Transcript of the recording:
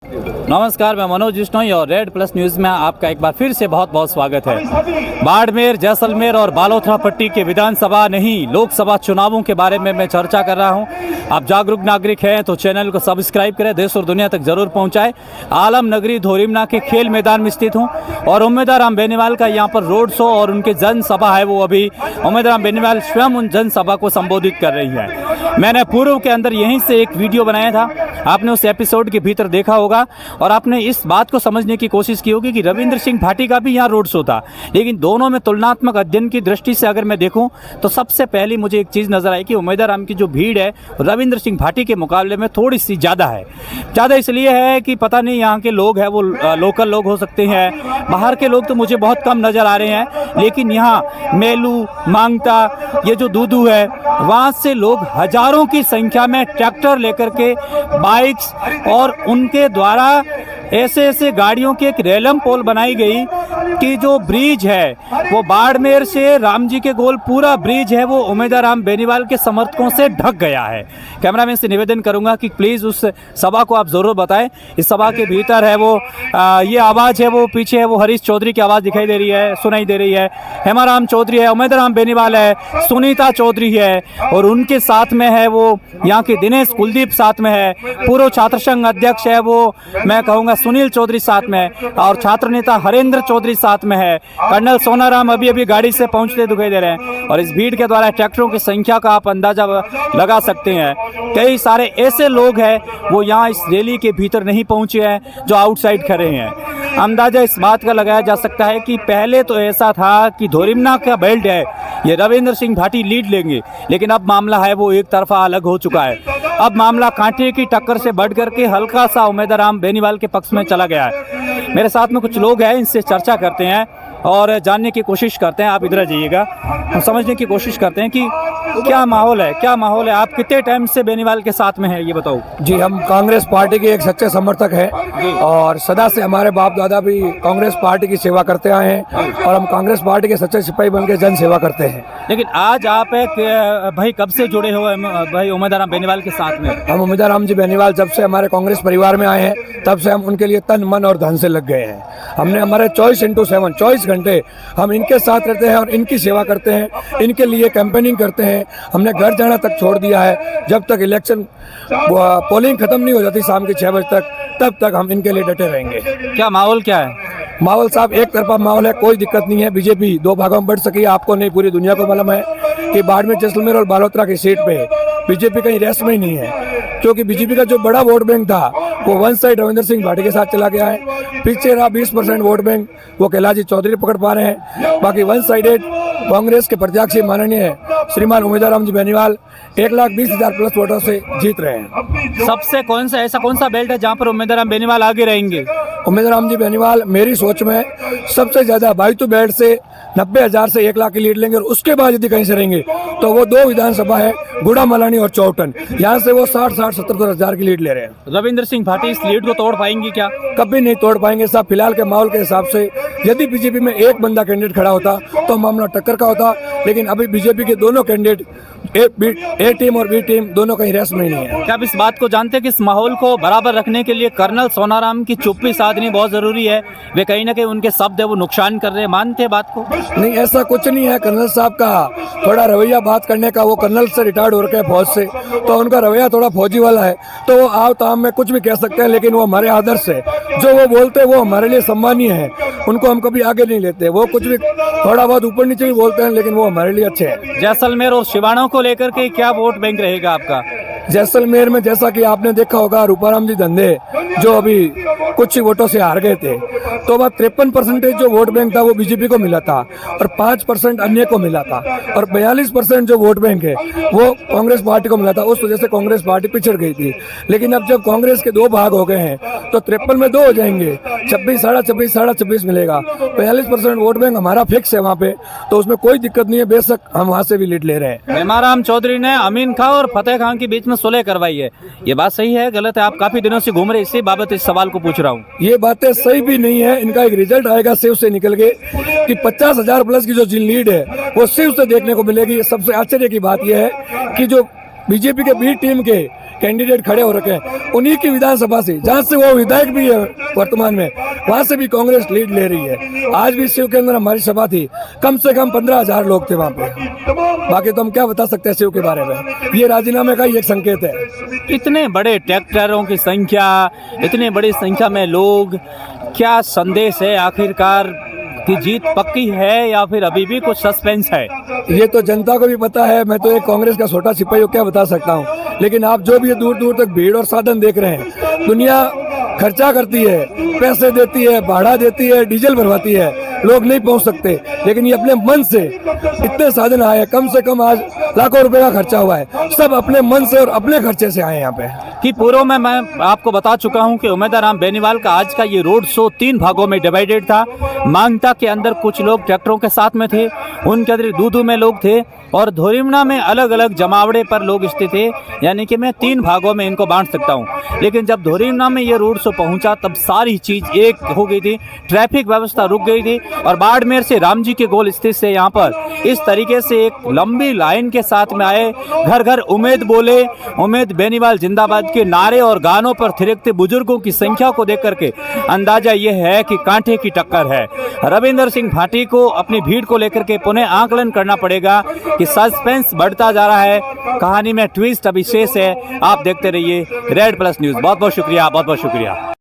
नमस्कार, मैं मनोज बिश्नोई और रेड प्लस न्यूज़ में आपका एक बार फिर से बहुत बहुत स्वागत है। बाड़मेर, जैसलमेर और बालोतरा पट्टी के विधानसभा नहीं लोकसभा चुनावों के बारे में मैं चर्चा कर रहा हूं। आप जागरूक नागरिक हैं तो चैनल को सब्सक्राइब करें, देश और दुनिया तक जरूर पहुंचाएं। आलम नगरी धोरीमना के खेल मैदान में स्थित हूँ और उम्मीदवार राम बेनीवाल का यहाँ पर रोड शो और उनकी जनसभा है। वो अभी उम्मीदवार राम बेनीवाल स्वयं उन जनसभा को संबोधित कर रही है। मैंने पूर्व के अंदर यहीं से एक वीडियो बनाया था, आपने उस एपिसोड के भीतर देखा होगा और आपने इस बात को समझने की कोशिश की होगी कि रविंद्र सिंह भाटी का भी यहाँ रोड शो था। लेकिन दोनों में तुलनात्मक अध्ययन की दृष्टि से अगर मैं देखूं तो सबसे पहली मुझे एक चीज़ नजर आई कि उम्मीदवार राम की जो भीड़ है रविंद्र सिंह भाटी के मुकाबले में थोड़ी सी ज़्यादा है। ज़्यादा इसलिए है कि पता नहीं यहाँ के लोग हैं वो लोकल लोग हो सकते हैं, बाहर के लोग तो मुझे बहुत कम नज़र आ रहे हैं। लेकिन यहाँ मेलू, मांगटा, ये जो दूदू है वहाँ से लोग हजारों की संख्या में ट्रैक्टर लेकर के, बाइक्स और उनके द्वारा ऐसे ऐसे गाड़ियों की एक रेलम पोल बनाई गई कि जो ब्रिज है वो बाड़मेर से राम जी के गोल पूरा ब्रिज है वो उम्मीदवार राम बेनीवाल के समर्थकों से ढक गया है। कैमरामैन से निवेदन करूंगा कि प्लीज़ उस सभा को आप ज़रूर बताएं। इस सभा के भीतर है वो ये आवाज़ है वो पीछे है वो हरीश चौधरी की आवाज़ दिखाई दे रही है, सुनाई दे रही है। हेमाराम चौधरी है, उम्मीदवार राम बेनीवाल है, सुनीता चौधरी है और उनके साथ में है वो यहाँ के दिनेश कुलदीप साथ में है, पूर्व छात्र संघ अध्यक्ष है वो मैं कहूँगा सुनील चौधरी साथ में है और छात्र नेता हरेंद्र चौधरी साथ में है। कर्नल सोनाराम अभी गाड़ी से पहुंचते दिखाई दे रहे हैं और इस भीड़ के द्वारा ट्रैक्टरों की संख्या का आप अंदाजा लगा सकते हैं। कई सारे ऐसे लोग हैं वो यहाँ इस रैली के भीतर नहीं पहुंचे हैं, जो आउटसाइड खड़े हैं। अंदाजा इस बात का लगाया जा सकता है कि पहले तो ऐसा था कि धोरीमना का बेल्ट है ये रविंद्र सिंह भाटी लीड लेंगे, लेकिन अब मामला है वो एक तरफा अलग हो चुका है। अब मामला कांटे की टक्कर से बढ़ करके हल्का सा उम्मीदवार राम बेनीवाल के पक्ष में चला गया है। मेरे साथ में कुछ लोग हैं, इनसे चर्चा करते हैं और जानने की कोशिश करते हैं। आप इधर जाइएगा, हम समझने की कोशिश करते हैं कि क्या माहौल है, क्या माहौल है। आप कितने टाइम से बेनीवाल के साथ में है ये बताओ। जी, हम कांग्रेस पार्टी के एक सच्चे समर्थक हैं और सदा से हमारे बाप दादा भी कांग्रेस पार्टी की सेवा करते आए हैं और हम कांग्रेस पार्टी के सच्चे सिपाही बन के जन सेवा करते हैं। लेकिन आज आप भाई कब से जुड़े हो भाई उम्मीदवार राम बेनीवाल के साथ में? हम उम्मीदवार राम जी बेनीवाल जब से हमारे कांग्रेस परिवार में आए हैं तब से हम उनके लिए तन मन और धन से लग गए हैं। हमने हमारे 24/7 घंटे हम इनके साथ रहते हैं और इनकी सेवा करते हैं, इनके लिए कैंपेनिंग करते हैं। हमने घर जाना तक छोड़ दिया है, जब तक इलेक्शन पोलिंग खत्म नहीं हो जाती शाम के 6 बजे तक, तब तक हम इनके लिए डटे रहेंगे। क्या माहौल क्या है? माहौल साहब एक तरफा माहौल है, कोई दिक्कत नहीं है। बीजेपी 2 भागों में बढ़ सकी है, आपको नहीं पूरी दुनिया को मालूम है कि बाड़मेर, जैसलमेर और बालोतरा की सीट पे बीजेपी कहीं रेस्ट में ही नहीं है, क्योंकि बीजेपी का जो बड़ा वोट बैंक था वो वन साइड रविंद्र सिंह भाटी के साथ चला गया है। पीछे रहा 20% वोट बैंक वो कैलाश चौधरी पकड़ पा रहे हैं। बाकी वन साइडेड कांग्रेस के प्रत्याशी माननीय श्रीमान उम्मीदवार राम जी बेनीवाल 1,20,000 प्लस वोटों से जीत रहे हैं। सबसे कौन सा बेल्ट है जहाँ पर उम्मीदवार राम बेनीवाल आगे रहेंगे? उम्मीदवार राम जी बेनीवाल मेरी सोच में सबसे ज्यादा बाइतू बेल्ट से 90,000 से 1,00,000 की लीड लेंगे और उसके बाद यदि कहीं से रहेंगे तो वो 2 विधानसभा है, गुड़ा मलानी और चौटन, यहाँ से वो 60-70 हजार की लीड ले रहे हैं। रविंद्र सिंह भाटी इस लीड को तोड़ पाएंगे क्या? कभी नहीं तोड़ पाएंगे साहब। फिलहाल के माहौल के हिसाब से यदि बीजेपी में एक बंदा कैंडिडेट खड़ा होता तो मामला टक्कर का होता, लेकिन अभी बीजेपी के दोनों कैंडिडेट ए टीम और बी टीम दोनों कहीं रेस में ही नहीं है। क्या आप इस बात को जानते हैं कि इस माहौल को बराबर रखने के लिए कर्नल सोनाराम की चुप्पी साधनी बहुत जरूरी है? वे कहीं ना कहीं उनके शब्द है वो नुकसान कर रहे हैं, मानते हैं बात को? नहीं, ऐसा कुछ नहीं है। कर्नल साहब का थोड़ा रवैया बात करने का, वो कर्नल से रिटायर्ड हो रखे हैं फौज से, तो उनका रवैया थोड़ा फौजी वाला है, तो वो आओ ताम में कुछ भी कह सकते हैं, लेकिन वो हमारे आदर्श है। जो वो बोलते हैं वो हमारे लिए सम्मानीय है, उनको हम कभी आगे नहीं लेते। वो कुछ भी थोड़ा बहुत ऊपर नीचे भी बोलते हैं, लेकिन वो हमारे लिए अच्छे हैं। जैसलमेर और सिवानों को लेकर के क्या वोट बैंक रहेगा आपका? जैसलमेर में जैसा कि आपने देखा होगा रूपाराम जी धंधे जो अभी कुछ ही वोटों से हार गए थे, तो वह 53% जो वोट बैंक था वो बीजेपी को मिला था और 5% अन्य को मिला था और 42% जो वोट बैंक है वो कांग्रेस पार्टी को मिला था। उस वजह से कांग्रेस पार्टी पिछड़ गई थी। लेकिन अब जब कांग्रेस के 2 भाग हो गए हैं तो 53 में 2 हो जाएंगे, 26, 26.5 मिलेगा। 42% वोट बैंक हमारा फिक्स है वहाँ पे, तो उसमें कोई दिक्कत नहीं है। बेशक हम वहाँ से भी लीड ले रहे हैं। हेमाराम चौधरी ने अमीन खां और फतेह खां के बीच में सुलह करवाई है, ये बात सही है गलत है? आप काफी दिनों से घूम रहे, इसी बाबत इस सवाल को पूछ रहा हूँ। ये बातें सही भी नहीं है। इनका एक रिजल्ट आएगा शिव से निकल के कि 50,000 प्लस की जो लीड है वो शिव से देखने को मिलेगी। सबसे आश्चर्य की बात यह है कि जो बीजेपी के बी टीम के कैंडिडेट खड़े हो रखे हैं, उन्हीं की विधानसभा से, जहाँ से वो विधायक भी है वर्तमान में, वहाँ से भी कांग्रेस लीड ले रही है। आज भी शिव के अंदर हमारी सभा थी, कम से कम 15,000 लोग थे वहाँ पे। बाकी तो हम क्या बता सकते हैं शिव के बारे में, ये राजीनामे का ही एक संकेत है। इतने बड़े ट्रैक्टरों की संख्या, इतनी बड़ी संख्या में लोग, क्या संदेश है आखिरकार कि जीत पक्की है या फिर अभी भी कुछ सस्पेंस है? ये तो जनता को भी पता है, मैं तो एक कांग्रेस का छोटा सिपाही हूँ, क्या बता सकता हूँ। लेकिन आप जो भी दूर दूर तक भीड़ और साधन देख रहे हैं, दुनिया खर्चा करती है, पैसे देती है, भाड़ा देती है, डीजल भरवाती है, लोग नहीं पहुंच सकते, लेकिन ये अपने मन से इतने साधन आए, कम से कम आज लाखों रुपए का खर्चा हुआ है, सब अपने मन से और अपने खर्चे से आए यहाँ पे। कि पूर्व में मैं आपको बता चुका हूं कि उमेदवार राम बेनीवाल का आज का ये रोड शो 3 भागों में डिवाइडेड था। मांगता के अंदर कुछ लोग ट्रैक्टरों के साथ में थे, उनके अंदर दूधू में लोग थे, और धोरिमना में अलग अलग जमावड़े पर लोग स्थित थे। यानी कि मैं 3 भागों में इनको बांट सकता हूं। लेकिन जब धोरिमना में ये रोड शो पहुंचा तब सारी चीज एक हो गई थी, ट्रैफिक व्यवस्था रुक गई थी, और बाड़मेर से राम जी के गोल स्थित से यहाँ पर इस तरीके से एक लंबी लाइन के साथ में आए, घर घर उम्मीद बोले, उम्मीद बेनीवाल जिंदाबाद के नारे और गानों पर थिरकते बुजुर्गों की संख्या को देख करके अंदाजा ये है कि कांटे की टक्कर है। रविंदर सिंह भाटी को अपनी भीड़ को लेकर के पुनः आकलन करना पड़ेगा कि सस्पेंस बढ़ता जा रहा है, कहानी में ट्विस्ट अभी शेष है। आप देखते रहिए रेड प्लस न्यूज। बहुत बहुत शुक्रिया, बहुत बहुत शुक्रिया।